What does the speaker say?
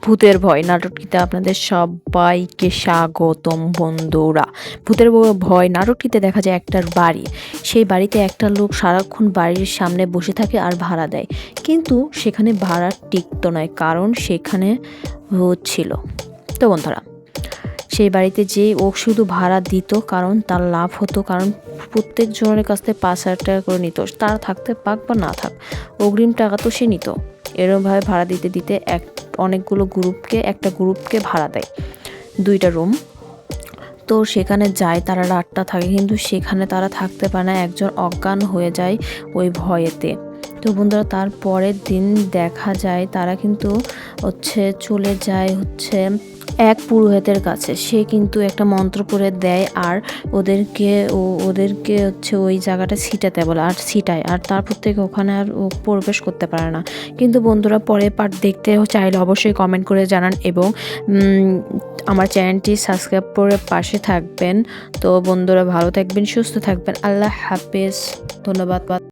ভূতের ভয় নাটকটিতে আপনাদের সবাইকে স্বাগতম বন্ধুরা। ভূতের ভয় নাটকটিতে দেখা যায় একটা বাড়ি, সেই বাড়িতে একটা লোক সারাক্ষণ বাড়ির সামনে বসে থাকে আর ভাড়া দেয়, কিন্তু সেখানে ভাড়া টিকতো নয়, কারণ সেখানে ভূত ছিল। তো বন্ধুরা, সেই বাড়িতে যেই ও শুধু ভাড়া দিত, কারণ তার লাভ হতো, কারণ প্রত্যেক জনের কাছ থেকে 5,000 টাকা করে নিত, তারা থাকতে পাক বা না থাক, অগ্রিম টাকা তো সে নিত। এরমভাবে ভাড়া দিতে দিতে অনেকগুলো একটা গ্রুপকে ভাড়া দেয় 2টা রুম। তো সেখানে যায়, তারা রাতটা থাকে, কিন্তু সেখানে তারা থাকতে পারে না, একজন অজ্ঞান হয়ে যায় ওই ভয়েতে। তো বন্ধুরা, তার পরের দিন দেখা যায় তারা কিন্তু চলে যায় এক পুরোহিতের কাছে। সে কিন্তু একটা মন্ত্র করে দেয় আর ওদেরকে ওই জায়গাটা ছিটাতে বলে, আর ছিটায়, আর তারপর থেকে ওখানে আর ও প্রবেশ করতে পারে না। কিন্তু বন্ধুরা, পরের পার্ট দেখতে চাইলে অবশ্যই কমেন্ট করে জানান এবং আমার চ্যানেলটি সাবস্ক্রাইব করে পাশে থাকবেন। তো বন্ধুরা, ভালো থাকবেন, সুস্থ থাকবেন, আল্লাহ হাফেজ, ধন্যবাদ।